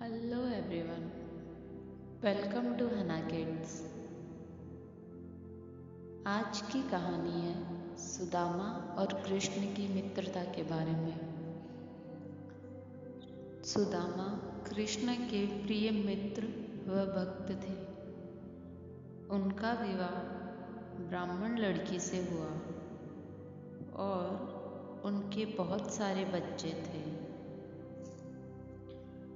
Hello everyone, welcome to Hana Kids। आज की कहानी है सुदामा और कृष्ण की मित्रता के बारे में। सुदामा कृष्ण के प्रिय मित्र व भक्त थे। उनका विवाह ब्राह्मण लड़की से हुआ और उनके बहुत सारे बच्चे थे।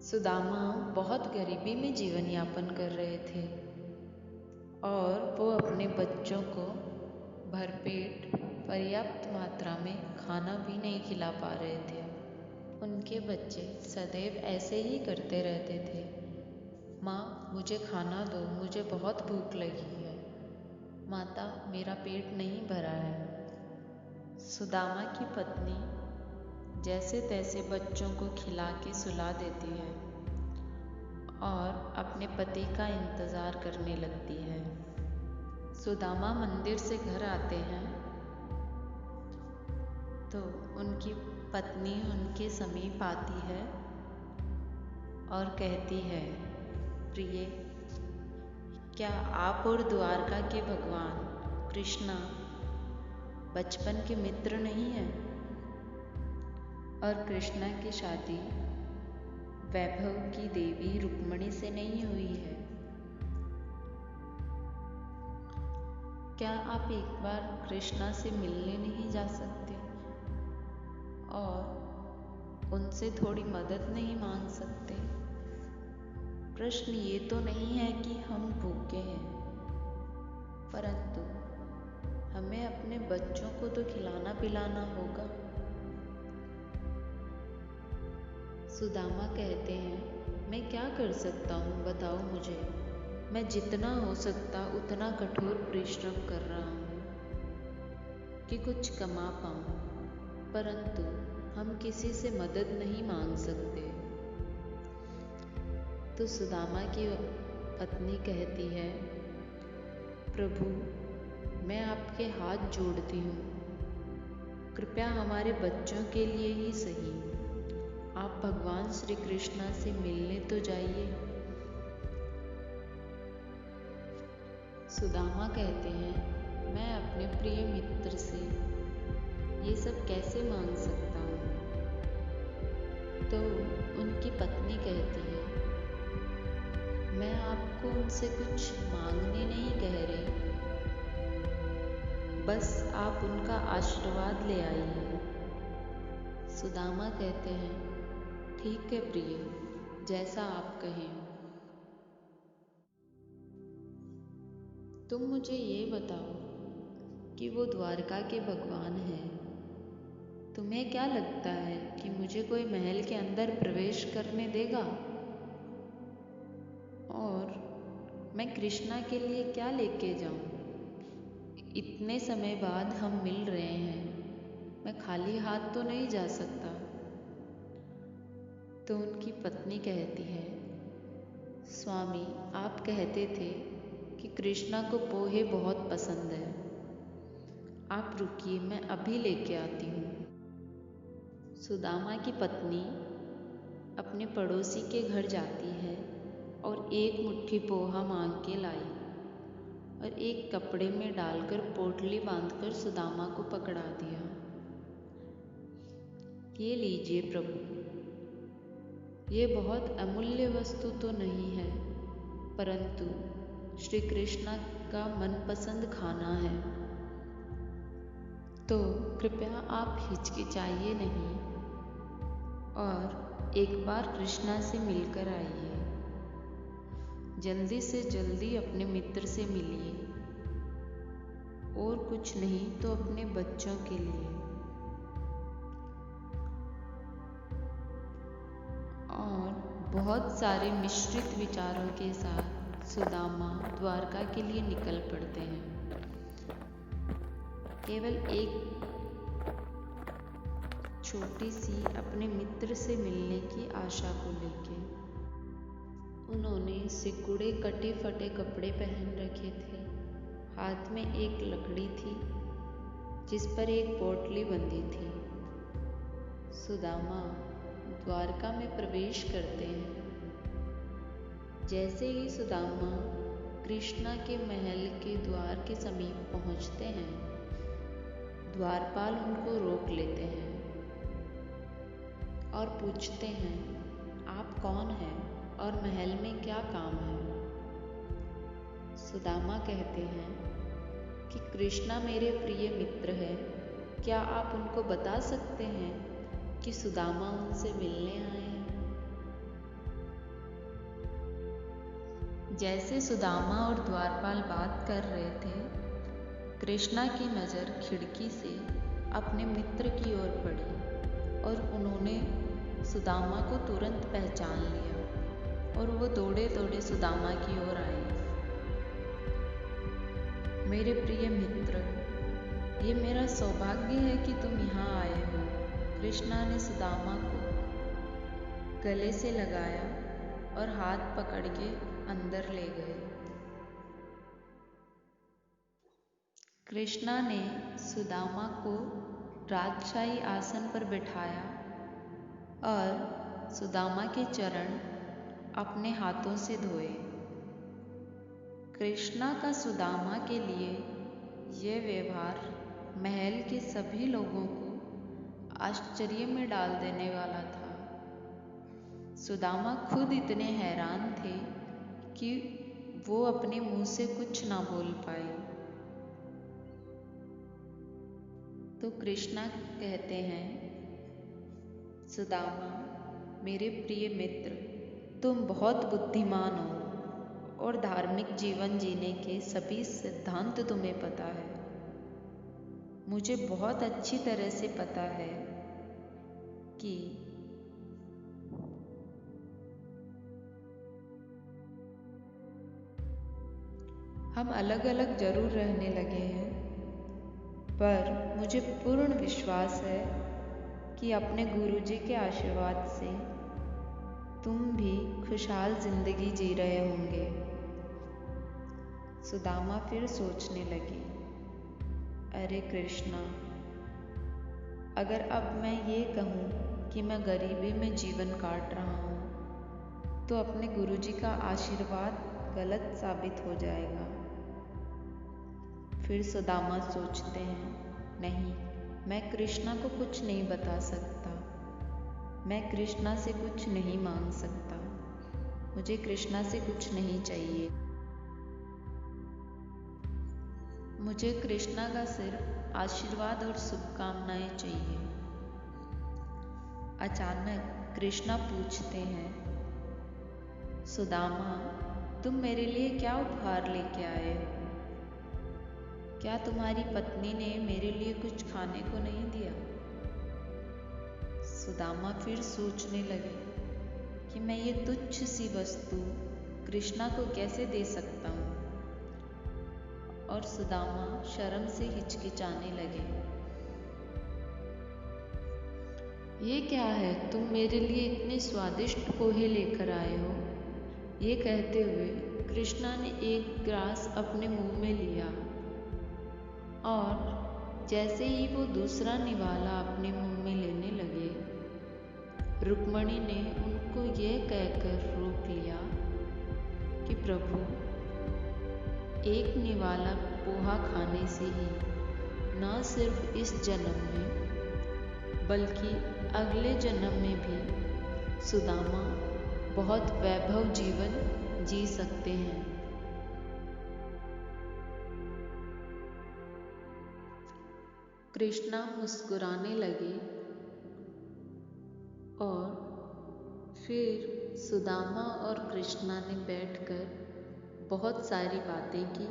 सुदामा बहुत गरीबी में जीवन यापन कर रहे थे और वो अपने बच्चों को भरपेट पर्याप्त मात्रा में खाना भी नहीं खिला पा रहे थे। उनके बच्चे सदैव ऐसे ही करते रहते थे, माँ मुझे खाना दो, मुझे बहुत भूख लगी है, माता मेरा पेट नहीं भरा है। सुदामा की पत्नी जैसे तैसे बच्चों को खिला के सुला देती है और अपने पति का इंतज़ार करने लगती है। सुदामा मंदिर से घर आते हैं तो उनकी पत्नी उनके समीप आती है और कहती है, प्रिय, क्या आप और द्वारका के भगवान कृष्णा बचपन के मित्र नहीं हैं? और कृष्णा की शादी वैभव की देवी रुक्मिणी से नहीं हुई है। क्या आप एक बार कृष्णा से मिलने नहीं जा सकते और उनसे थोड़ी मदद नहीं मांग सकते? प्रश्न ये तो नहीं है कि हम भूखे हैं, परंतु हमें अपने बच्चों को तो खिलाना पिलाना होगा। सुदामा कहते हैं, मैं क्या कर सकता हूँ बताओ मुझे। मैं जितना हो सकता उतना कठोर परिश्रम कर रहा हूँ कि कुछ कमा पाऊँ, परंतु हम किसी से मदद नहीं मांग सकते। तो सुदामा की पत्नी कहती है, प्रभु मैं आपके हाथ जोड़ती हूँ, कृपया हमारे बच्चों के लिए ही सही आप भगवान श्री कृष्णा से मिलने तो जाइए। सुदामा कहते हैं, मैं अपने प्रिय मित्र से ये सब कैसे मांग सकता हूँ? तो उनकी पत्नी कहती है, मैं आपको उनसे कुछ मांगने नहीं कह रही, बस आप उनका आशीर्वाद ले आइए। सुदामा कहते हैं, ठीक है प्रिय, जैसा आप कहें। तुम मुझे ये बताओ कि वो द्वारका के भगवान हैं, तुम्हें क्या लगता है कि मुझे कोई महल के अंदर प्रवेश करने देगा? और मैं कृष्णा के लिए क्या लेके जाऊं? इतने समय बाद हम मिल रहे हैं, मैं खाली हाथ तो नहीं जा सकता। तो उनकी पत्नी कहती है, स्वामी आप कहते थे कि कृष्णा को पोहे बहुत पसंद है, आप रुकिए मैं अभी लेके आती हूँ। सुदामा की पत्नी अपने पड़ोसी के घर जाती है और एक मुट्ठी पोहा मांग के लाई और एक कपड़े में डालकर पोटली बांधकर सुदामा को पकड़ा दिया। ये लीजिए प्रभु, ये बहुत अमूल्य वस्तु तो नहीं है, परंतु श्री कृष्णा का मनपसंद खाना है, तो कृपया आप हिचकिचाइए नहीं और एक बार कृष्णा से मिलकर आइए। जल्दी से जल्दी अपने मित्र से मिलिए, और कुछ नहीं तो अपने बच्चों के लिए। और बहुत सारे मिश्रित विचारों के साथ सुदामा द्वारका के लिए निकल पड़ते हैं, केवल एक छोटी सी अपने मित्र से मिलने की आशा को लेके। उन्होंने सिकुड़े कटे फटे कपड़े पहन रखे थे, हाथ में एक लकड़ी थी जिस पर एक पोटली बंधी थी। सुदामा द्वारका में प्रवेश करते हैं जैसे ही सुदामा कृष्णा के महल के द्वार के समीप पहुंचते हैं, द्वारपाल उनको रोक लेते हैं और पूछते हैं, आप कौन हैं और महल में क्या काम है? सुदामा कहते हैं कि कृष्णा मेरे प्रिय मित्र है, क्या आप उनको बता सकते हैं कि सुदामा उनसे मिलने आए हैं? जैसे सुदामा और द्वारपाल बात कर रहे थे, कृष्णा की नज़र खिड़की से अपने मित्र की ओर पड़ी और उन्होंने सुदामा को तुरंत पहचान लिया और वो दौड़े दौड़े सुदामा की ओर आए। मेरे प्रिय मित्र, ये मेरा सौभाग्य है कि तुम यहाँ आए हो। कृष्णा ने सुदामा को गले से लगाया और हाथ पकड़ के अंदर ले गए। कृष्णा ने सुदामा को राजशाही आसन पर बिठाया और सुदामा के चरण अपने हाथों से धोए। कृष्णा का सुदामा के लिए यह व्यवहार महल के सभी लोगों को आश्चर्य में डाल देने वाला था। सुदामा खुद इतने हैरान थे कि वो अपने मुंह से कुछ ना बोल पाए। तो कृष्णा कहते हैं, सुदामा मेरे प्रिय मित्र, तुम बहुत बुद्धिमान हो और धार्मिक जीवन जीने के सभी सिद्धांत तुम्हें पता है। मुझे बहुत अच्छी तरह से पता है कि हम अलग अलग जरूर रहने लगे हैं, पर मुझे पूर्ण विश्वास है कि अपने गुरुजी के आशीर्वाद से तुम भी खुशहाल जिंदगी जी रहे होंगे। सुदामा फिर सोचने लगी, अरे कृष्णा, अगर अब मैं ये कहूँ कि मैं गरीबी में जीवन काट रहा हूँ, तो अपने गुरुजी का आशीर्वाद गलत साबित हो जाएगा। फिर सुदामा सोचते हैं, नहीं, मैं कृष्णा को कुछ नहीं बता सकता, मैं कृष्णा से कुछ नहीं मांग सकता, मुझे कृष्णा से कुछ नहीं चाहिए, मुझे कृष्णा का सिर्फ आशीर्वाद और शुभकामनाएं चाहिए। अचानक कृष्णा पूछते हैं, सुदामा, तुम मेरे लिए क्या उपहार लेके आए हो? क्या तुम्हारी पत्नी ने मेरे लिए कुछ खाने को नहीं दिया? सुदामा फिर सोचने लगे कि मैं ये तुच्छ सी वस्तु कृष्णा को कैसे दे सकता हूँ, और सुदामा शर्म से हिचकिचाने लगे। ये क्या है, तुम मेरे लिए इतने स्वादिष्ट पोहे लेकर आए हो? ये कहते हुए कृष्णा ने एक ग्रास अपने मुंह में लिया और जैसे ही वो दूसरा निवाला अपने मुंह में लेने लगे, रुक्मणी ने उनको यह कहकर रोक लिया कि प्रभु, एक निवाला पोहा खाने से ही न सिर्फ इस जन्म में बल्कि अगले जन्म में भी सुदामा बहुत वैभव जीवन जी सकते हैं। कृष्णा मुस्कुराने लगे और फिर सुदामा और कृष्णा ने बैठकर बहुत सारी बातें की,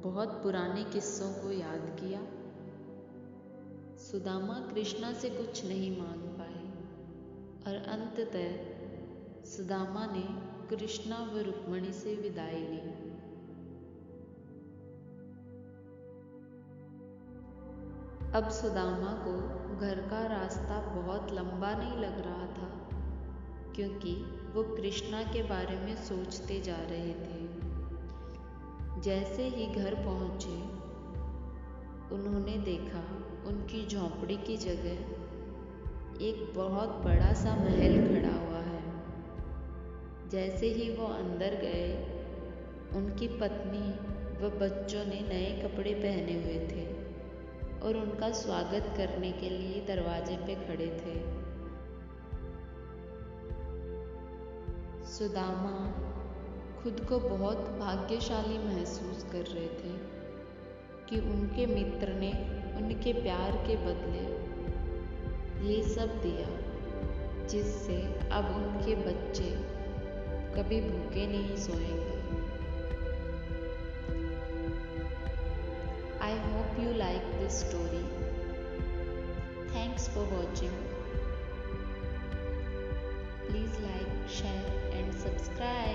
बहुत पुराने किस्सों को याद किया। सुदामा कृष्णा से कुछ नहीं मांग पाए और अंततः सुदामा ने कृष्णा व रुक्मणी से विदाई ली। अब सुदामा को घर का रास्ता बहुत लंबा नहीं लग रहा था, क्योंकि वो कृष्णा के बारे में सोचते जा रहे थे। जैसे ही घर पहुंचे, उन्होंने देखा उनकी झोंपड़ी की जगह एक बहुत बड़ा सा महल खड़ा हुआ है, जैसे ही वो अंदर गए, उनकी पत्नी व बच्चों ने नए कपड़े पहने हुए थे और उनका स्वागत करने के लिए दरवाजे पे खड़े थे। सुदामा खुद को बहुत भाग्यशाली महसूस कर रहे थे कि उनके मित्र ने उनके प्यार के बदले ये सब दिया, जिससे अब उनके बच्चे कभी भूखे नहीं सोएंगे। I hope you like this story. Thanks for watching. Please like, share and subscribe.